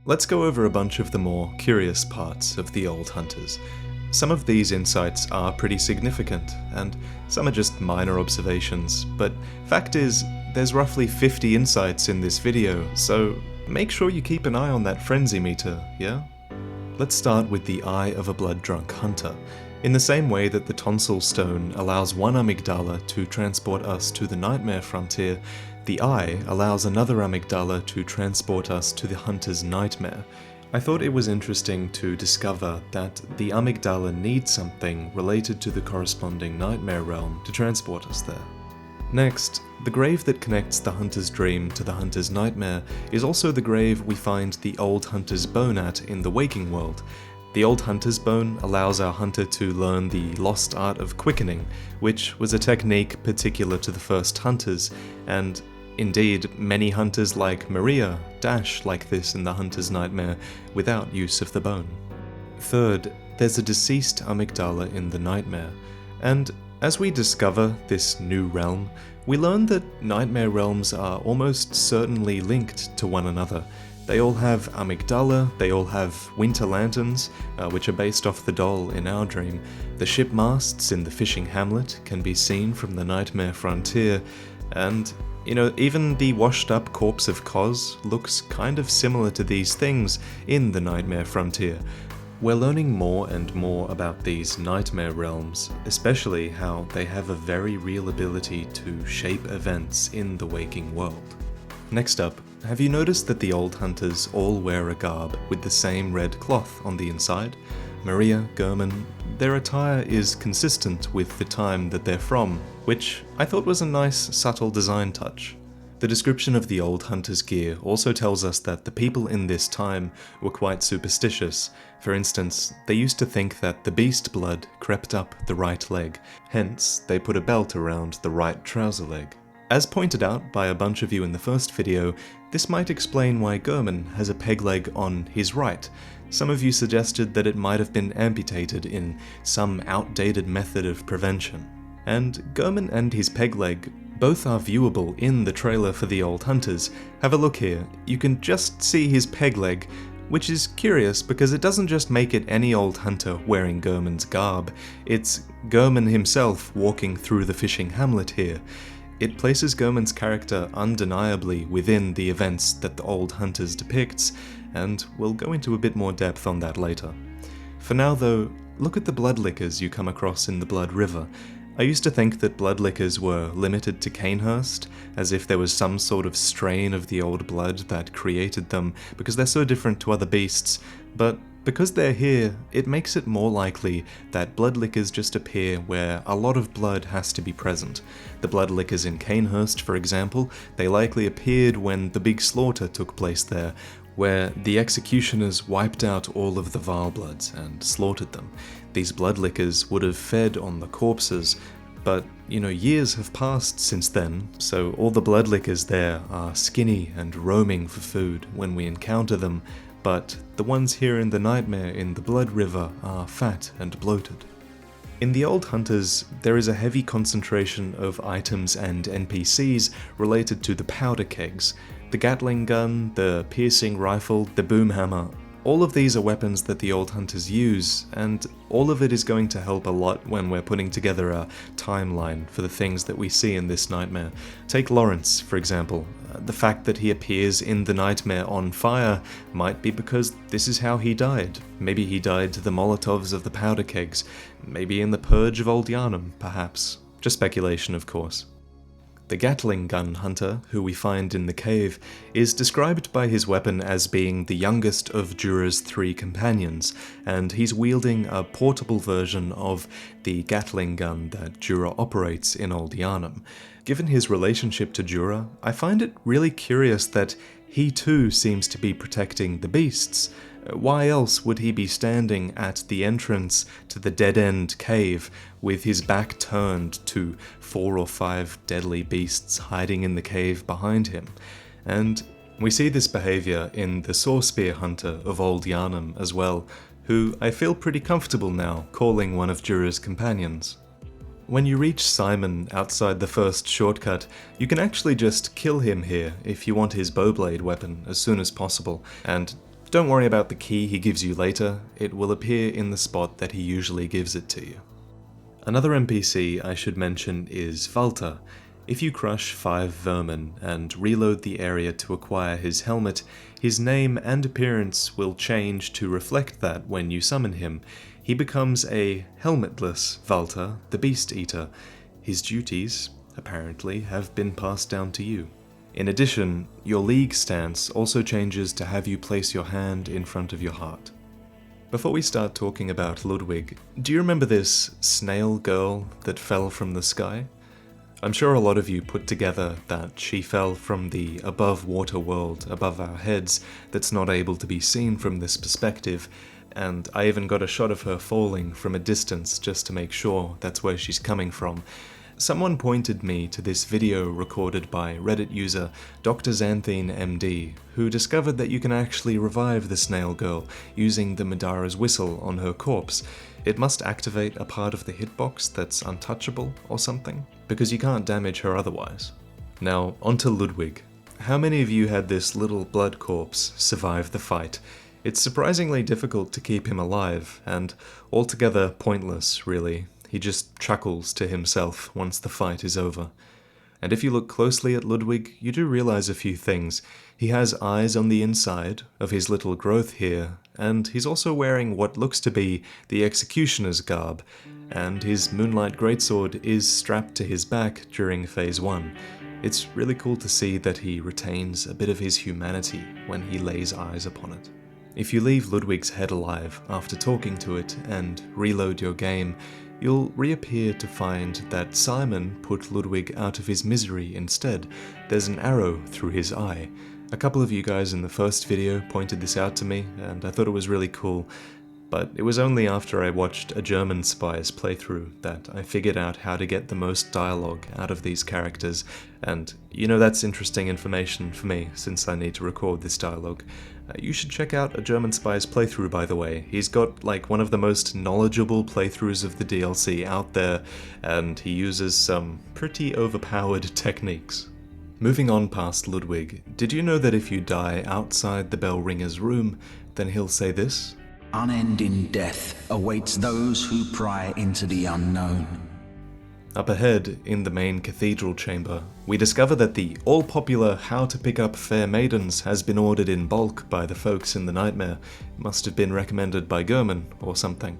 let's go over a bunch of the more curious parts of the old hunters. Some of these insights are pretty significant, and some are just minor observations, but fact is, there's roughly 50 insights in this video, so make sure you keep an eye on that frenzy meter, yeah? Let's start with the eye of a blood-drunk hunter. In the same way that the tonsil stone allows one amygdala to transport us to the nightmare frontier, the eye allows another amygdala to transport us to the hunter's nightmare. I thought it was interesting to discover that the amygdala needs something related to the corresponding nightmare realm to transport us there. Next, the grave that connects the hunter's dream to the hunter's nightmare is also the grave we find the old hunter's bone at in the waking world. The old hunter's bone allows our hunter to learn the lost art of quickening, which was a technique particular to the first hunters, and indeed, many hunters like Maria dash like this in the hunter's nightmare without use of the bone. Third, there's a deceased amygdala in the nightmare, and as we discover this new realm, we learn that nightmare realms are almost certainly linked to one another. They all have amygdala, they all have winter lanterns, which are based off the doll in our dream. The ship masts in the fishing hamlet can be seen from the nightmare frontier, and even the washed-up corpse of Koz looks kind of similar to these things in the Nightmare Frontier. We're learning more and more about these nightmare realms, especially how they have a very real ability to shape events in the waking world. Next up, have you noticed that the old hunters all wear a garb with the same red cloth on the inside? Maria, German, their attire is consistent with the time that they're from, which I thought was a nice, subtle design touch. The description of the old hunter's gear also tells us that the people in this time were quite superstitious. For instance, they used to think that the beast blood crept up the right leg, hence they put a belt around the right trouser leg. As pointed out by a bunch of you in the first video, this might explain why German has a peg leg on his right. Some of you suggested that it might have been amputated in some outdated method of prevention. And German and his peg leg both are viewable in the trailer for the old hunters. Have a look here, you can just see his peg leg, which is curious because it doesn't just make it any old hunter wearing German's garb, it's German himself walking through the fishing hamlet here. It places German's character undeniably within the events that the old hunters depicts, and we'll go into a bit more depth on that later. For now though, look at the bloodlickers you come across in the Blood River. I used to think that bloodlickers were limited to Canehurst, as if there was some sort of strain of the old blood that created them, because they're so different to other beasts, but because they're here, it makes it more likely that bloodlickers just appear where a lot of blood has to be present. The bloodlickers in Canehurst, for example, they likely appeared when the big slaughter took place there, where the executioners wiped out all of the vile bloods and slaughtered them. These bloodlickers would have fed on the corpses, but years have passed since then, so all the bloodlickers there are skinny and roaming for food when we encounter them, but the ones here in the nightmare in the Blood River are fat and bloated. In the old hunters, there is a heavy concentration of items and NPCs related to the powder kegs. The Gatling gun, the piercing rifle, the boom hammer, all of these are weapons that the old hunters use, and all of it is going to help a lot when we're putting together a timeline for the things that we see in this nightmare. Take Lawrence, for example. The fact that he appears in the nightmare on fire might be because this is how he died. Maybe he died to the Molotovs of the powder kegs, maybe in the Purge of Old Yharnam, perhaps. Just speculation, of course. The Gatling gun hunter, who we find in the cave, is described by his weapon as being the youngest of Jura's 3 companions, and he's wielding a portable version of the Gatling gun that Jura operates in Old Yharnam. Given his relationship to Jura, I find it really curious that he too seems to be protecting the beasts. Why else would he be standing at the entrance to the dead-end cave with his back turned to 4 or 5 deadly beasts hiding in the cave behind him? And we see this behavior in the Sawspear Hunter of Old Yharnam as well, who I feel pretty comfortable now calling one of Jura's companions. When you reach Simon outside the first shortcut, you can actually just kill him here if you want his bowblade weapon as soon as possible, and Don't worry about the key he gives you later, it will appear in the spot that he usually gives it to you. Another NPC I should mention is Valta. If you crush 5 vermin and reload the area to acquire his helmet, his name and appearance will change to reflect that when you summon him. He becomes a helmetless Valta, the Beast Eater. His duties, apparently, have been passed down to you. In addition, your League stance also changes to have you place your hand in front of your heart. Before we start talking about Ludwig, do you remember this snail girl that fell from the sky? I'm sure a lot of you put together that she fell from the above water world above our heads that's not able to be seen from this perspective, and I even got a shot of her falling from a distance just to make sure that's where she's coming from. Someone pointed me to this video recorded by Reddit user Dr. Xanthine MD, who discovered that you can actually revive the snail girl using the Madara's whistle on her corpse. It must activate a part of the hitbox that's untouchable or something, because you can't damage her otherwise. Now, onto Ludwig. How many of you had this little blood corpse survive the fight? It's surprisingly difficult to keep him alive, and altogether pointless, really. He just chuckles to himself once the fight is over. And if you look closely at Ludwig, you do realize a few things. He has eyes on the inside of his little growth here, and he's also wearing what looks to be the executioner's garb, and his moonlight greatsword is strapped to his back during Phase 1. It's really cool to see that he retains a bit of his humanity when he lays eyes upon it. If you leave Ludwig's head alive after talking to it and reload your game, you'll reappear to find that Simon put Ludwig out of his misery instead. There's an arrow through his eye. A couple of you guys in the first video pointed this out to me, and I thought it was really cool. But it was only after I watched a German spy's playthrough that I figured out how to get the most dialogue out of these characters, and that's interesting information for me since I need to record this dialogue. You should check out a German spy's playthrough, by the way. He's got one of the most knowledgeable playthroughs of the DLC out there, and he uses some pretty overpowered techniques. Moving on past Ludwig, did you know that if you die outside the bell ringer's room, then he'll say this? Unending death awaits those who pry into the unknown. Up ahead, in the main cathedral chamber, we discover that the all-popular How to Pick Up Fair Maidens has been ordered in bulk by the folks in the Nightmare. It must have been recommended by German or something.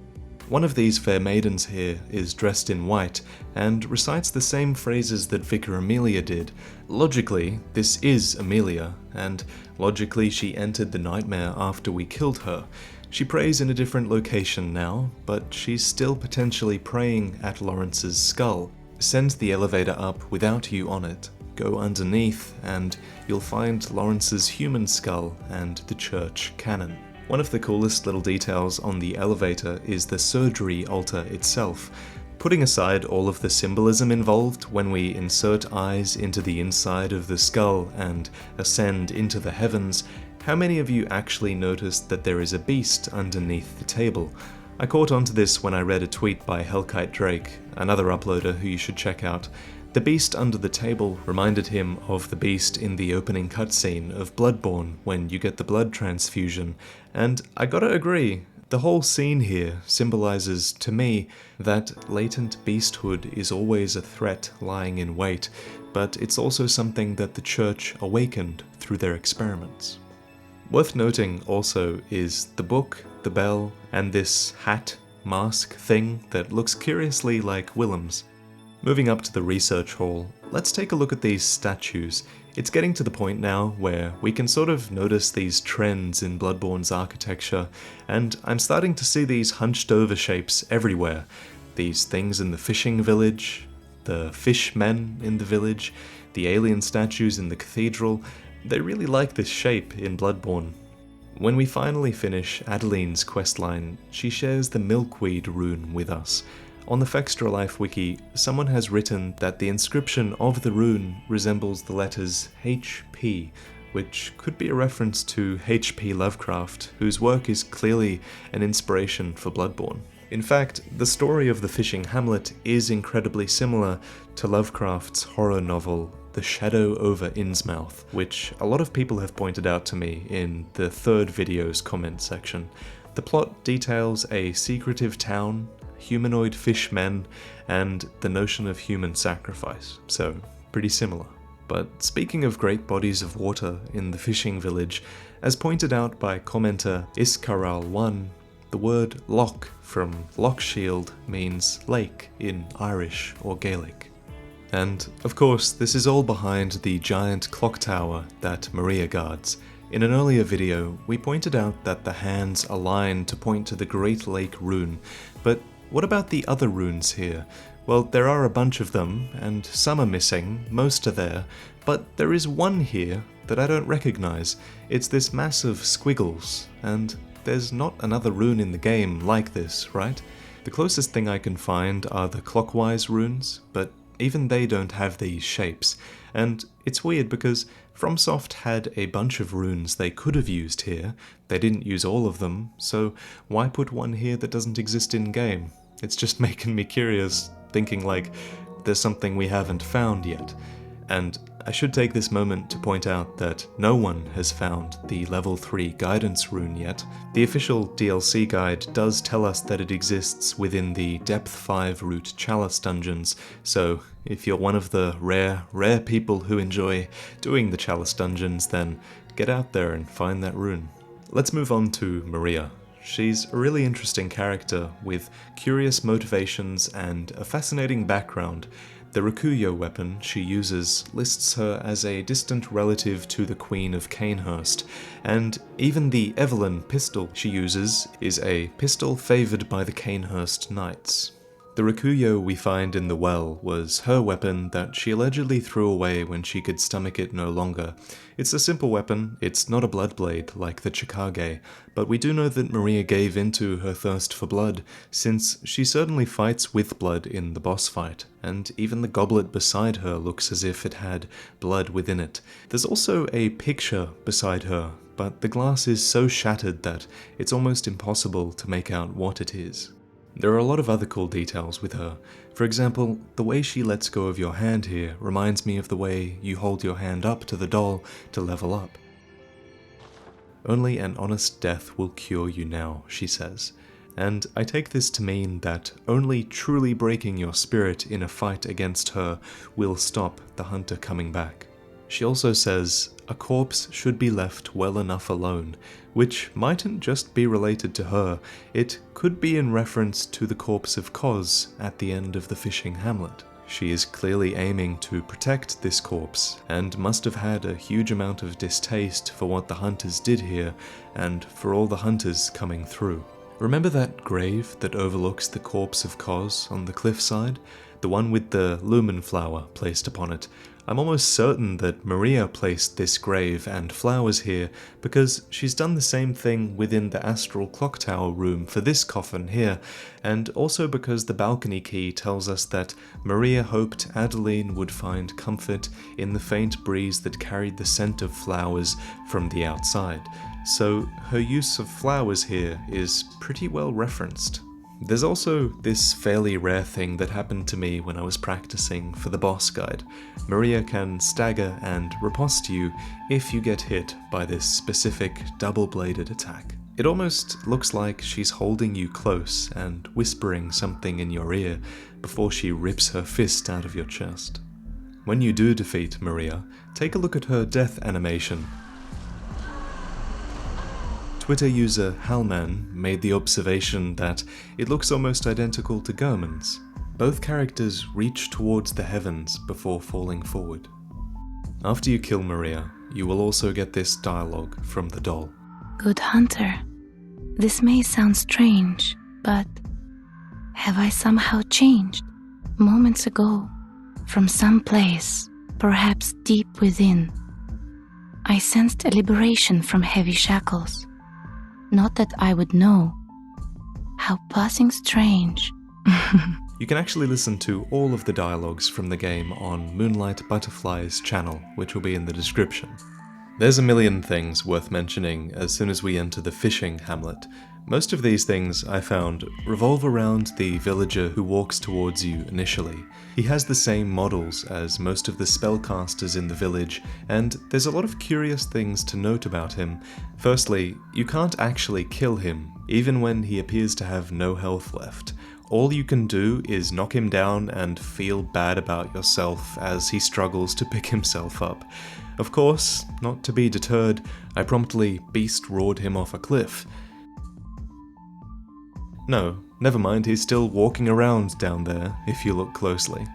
One of these fair maidens here is dressed in white and recites the same phrases that Vicar Amelia did. Logically, this is Amelia, and logically she entered the Nightmare after we killed her. She prays in a different location now, but she's still potentially praying at Lawrence's skull. Send the elevator up without you on it. Go underneath and you'll find Lawrence's human skull and the church cannon. One of the coolest little details on the elevator is the surgery altar itself. Putting aside all of the symbolism involved when we insert eyes into the inside of the skull and ascend into the heavens, how many of you actually noticed that there is a beast underneath the table? I caught onto this when I read a tweet by Hellkite Drake, another uploader who you should check out. The beast under the table reminded him of the beast in the opening cutscene of Bloodborne when you get the blood transfusion, and I gotta agree, the whole scene here symbolizes to me that latent beasthood is always a threat lying in wait, but it's also something that the church awakened through their experiments. Worth noting also is the book, the bell, and this hat, mask thing that looks curiously like Willem's. Moving up to the research hall, let's take a look at these statues. It's getting to the point now where we can sort of notice these trends in Bloodborne's architecture, and I'm starting to see these hunched over shapes everywhere. These things in the fishing village, the fishmen in the village, the alien statues in the cathedral. They really like this shape in Bloodborne. When we finally finish Adeline's questline, she shares the milkweed rune with us. On the Fextra Life wiki, someone has written that the inscription of the rune resembles the letters HP, which could be a reference to H.P. Lovecraft, whose work is clearly an inspiration for Bloodborne. In fact, the story of the fishing hamlet is incredibly similar to Lovecraft's horror novel, The the shadow over Innsmouth, which a lot of people have pointed out to me in the third video's comment section. The plot details a secretive town, humanoid fishmen, and the notion of human sacrifice, so pretty similar. But speaking of great bodies of water in the fishing village, as pointed out by commenter Iskaral1, the word loch from Lochshield means lake in Irish or Gaelic. And of course, this is all behind the giant clock tower that Maria guards. In an earlier video, we pointed out that the hands align to point to the Great Lake rune, but what about the other runes here? Well, there are a bunch of them, and some are missing, most are there, but there is one here that I don't recognize. It's this mass of squiggles, and there's not another rune in the game like this, right? The closest thing I can find are the clockwise runes, but even they don't have these shapes, and it's weird because FromSoft had a bunch of runes they could have used here. They didn't use all of them, so why put one here that doesn't exist in-game? It's just making me curious, thinking like, there's something we haven't found yet. And I should take this moment to point out that no one has found the level 3 guidance rune yet. The official DLC guide does tell us that it exists within the depth 5 route chalice dungeons, so if you're one of the rare people who enjoy doing the chalice dungeons, then get out there and find that rune. Let's move on to Maria. She's a really interesting character with curious motivations and a fascinating background. The Rakuyo weapon she uses lists her as a distant relative to the Queen of Canehurst, and even the Evelyn pistol she uses is a pistol favoured by the Canehurst Knights. The Rakuyo we find in the well was her weapon that she allegedly threw away when she could stomach it no longer. It's a simple weapon, it's not a blood blade like the Chikage, but we do know that Maria gave into her thirst for blood, since she certainly fights with blood in the boss fight, and even the goblet beside her looks as if it had blood within it. There's also a picture beside her, but the glass is so shattered that it's almost impossible to make out what it is. There are a lot of other cool details with her. For example, the way she lets go of your hand here reminds me of the way you hold your hand up to the doll to level up. Only an honest death will cure you now, she says. And I take this to mean that only truly breaking your spirit in a fight against her will stop the hunter coming back. She also says, a corpse should be left well enough alone, which mightn't just be related to her, it could be in reference to the corpse of Koz at the end of the fishing hamlet. She is clearly aiming to protect this corpse, and must have had a huge amount of distaste for what the hunters did here, and for all the hunters coming through. Remember that grave that overlooks the corpse of Koz on the cliffside? The one with the lumen flower placed upon it. I'm almost certain that Maria placed this grave and flowers here because she's done the same thing within the astral clock tower room for this coffin here, and also because the balcony key tells us that Maria hoped Adeline would find comfort in the faint breeze that carried the scent of flowers from the outside. So her use of flowers here is pretty well referenced. There's also this fairly rare thing that happened to me when I was practicing for the boss guide. Maria can stagger and riposte you if you get hit by this specific double-bladed attack. It almost looks like she's holding you close and whispering something in your ear before she rips her fist out of your chest. When you do defeat Maria, take a look at her death animation. Twitter user Halman made the observation that it looks almost identical to German's. Both characters reach towards the heavens before falling forward. After you kill Maria, you will also get this dialogue from the doll. Good hunter, this may sound strange, but have I somehow changed? Moments ago, from some place, perhaps deep within, I sensed a liberation from heavy shackles. Not that I would know. How passing strange. You can actually listen to all of the dialogues from the game on Moonlight Butterfly's channel, which will be in the description. There's a million things worth mentioning as soon as we enter the fishing hamlet. Most of these things, I found, revolve around the villager who walks towards you initially. He has the same models as most of the spellcasters in the village, and there's a lot of curious things to note about him. Firstly, you can't actually kill him, even when he appears to have no health left. All you can do is knock him down and feel bad about yourself as he struggles to pick himself up. Of course, not to be deterred, I promptly beast-roared him off a cliff. No, never mind, he's still walking around down there, if you look closely.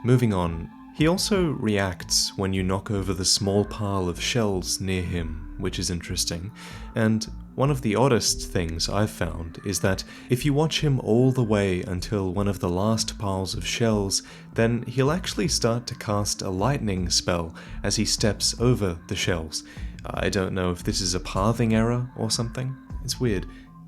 Moving on, he also reacts when you knock over the small pile of shells near him, which is interesting, and one of the oddest things I've found is that if you watch him all the way until one of the last piles of shells, then he'll actually start to cast a lightning spell as he steps over the shells. I don't know if this is a pathing error or something, it's weird.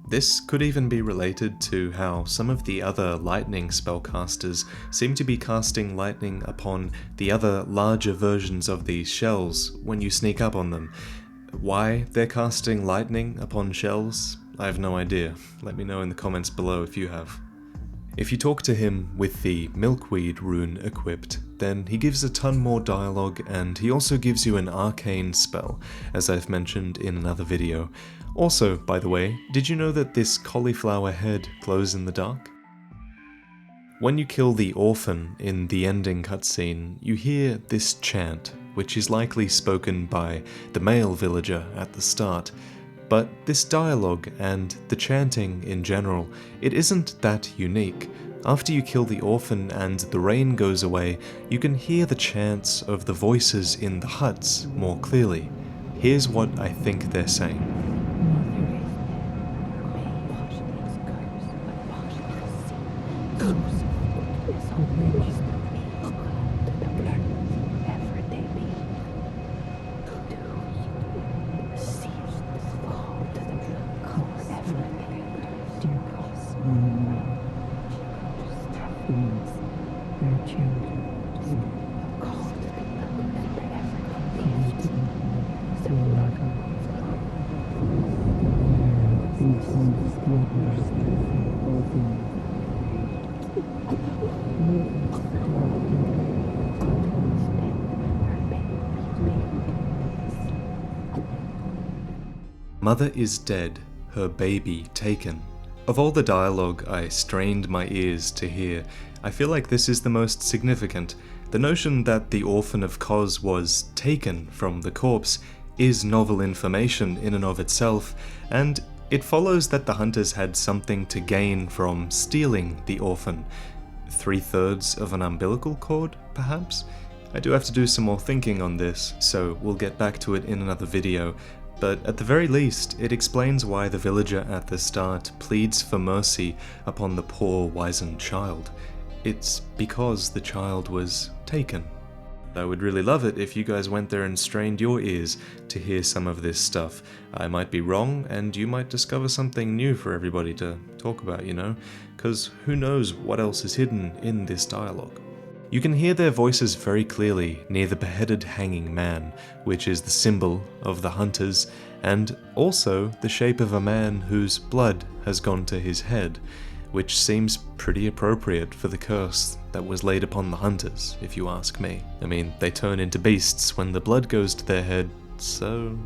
This could even be related to how some of the other lightning spellcasters seem to be casting lightning upon the other larger versions of these shells when you sneak up on them. Why they're casting lightning upon shells, I have no idea. Let me know in the comments below if you have. If you talk to him with the milkweed rune equipped, then he gives a ton more dialogue, and he also gives you an arcane spell, as I've mentioned in another video. Also, by the way, did you know that this cauliflower head glows in the dark? When you kill the orphan in the ending cutscene, you hear this chant, which is likely spoken by the male villager at the start. But this dialogue and the chanting in general, it isn't that unique. After you kill the orphan and the rain goes away, you can hear the chants of the voices in the huts more clearly. Here's what I think they're saying. Mother is dead, her baby taken. Of all the dialogue I strained my ears to hear, I feel like this is the most significant. The notion that the orphan of Kos was taken from the corpse is novel information in and of itself, and it follows that the hunters had something to gain from stealing the orphan. 3/3 of an umbilical cord, perhaps? I do have to do some more thinking on this, so we'll get back to it in another video. But at the very least, it explains why the villager at the start pleads for mercy upon the poor wizened child. It's because the child was taken. I would really love it if you guys went there and strained your ears to hear some of this stuff. I might be wrong, and you might discover something new for everybody to talk about, you know? 'Cause who knows what else is hidden in this dialogue. You can hear their voices very clearly near the beheaded hanging man, which is the symbol of the hunters, and also the shape of a man whose blood has gone to his head, which seems pretty appropriate for the curse that was laid upon the hunters, if you ask me. I mean, they turn into beasts when the blood goes to their head, so...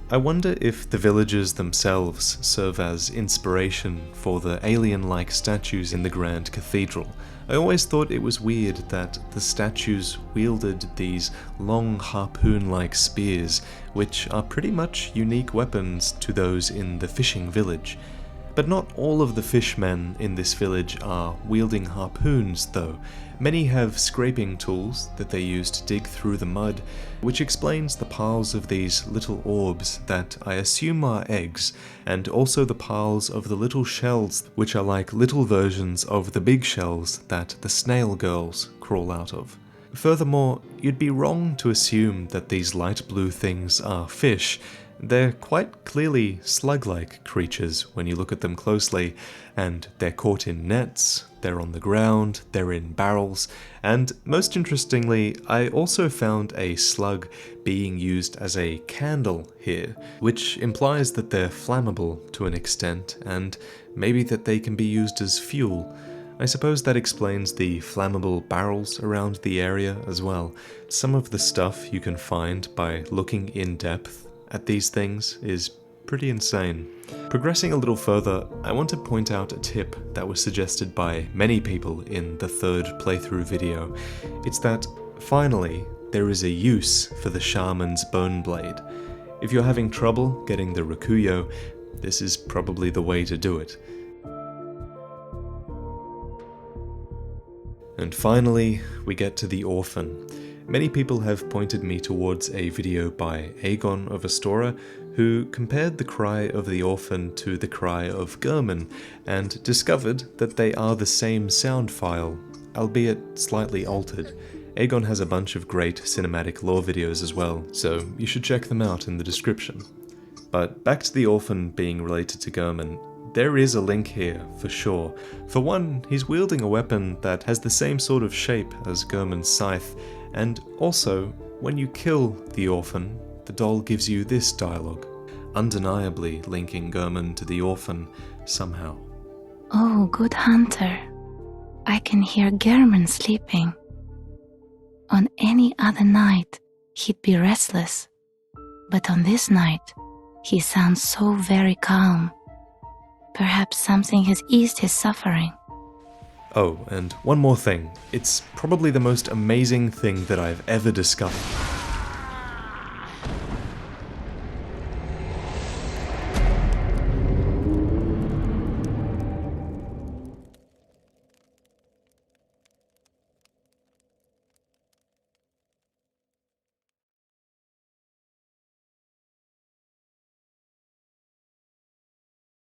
I wonder if the villagers themselves serve as inspiration for the alien-like statues in the Grand Cathedral. I always thought it was weird that the statues wielded these long harpoon-like spears, which are pretty much unique weapons to those in the fishing village. But not all of the fishmen in this village are wielding harpoons though. Many have scraping tools that they use to dig through the mud, which explains the piles of these little orbs that I assume are eggs, and also the piles of the little shells which are like little versions of the big shells that the snail girls crawl out of. Furthermore, you'd be wrong to assume that these light blue things are fish. They're quite clearly slug-like creatures when you look at them closely, and they're caught in nets, they're on the ground, they're in barrels, and most interestingly, I also found a slug being used as a candle here, which implies that they're flammable to an extent, and maybe that they can be used as fuel. I suppose that explains the flammable barrels around the area as well. Some of the stuff you can find by looking in depth at these things is pretty insane. Progressing a little further, I want to point out a tip that was suggested by many people in the third playthrough video. It's that, finally, there is a use for the shaman's bone blade. If you're having trouble getting the Rakuyo, this is probably the way to do it. And finally, we get to the orphan. Many people have pointed me towards a video by Aegon of Astora, who compared the cry of the orphan to the cry of German, and discovered that they are the same sound file, albeit slightly altered. Aegon has a bunch of great cinematic lore videos as well, so you should check them out in the description. But back to the orphan being related to German. There is a link here, for sure. For one, he's wielding a weapon that has the same sort of shape as German's scythe, and also, when you kill the orphan, the doll gives you this dialogue, undeniably linking German to the orphan somehow. Oh, good hunter. I can hear German sleeping. On any other night, he'd be restless. But on this night, he sounds so very calm. Perhaps something has eased his suffering. Oh, and one more thing. It's probably the most amazing thing that I've ever discovered.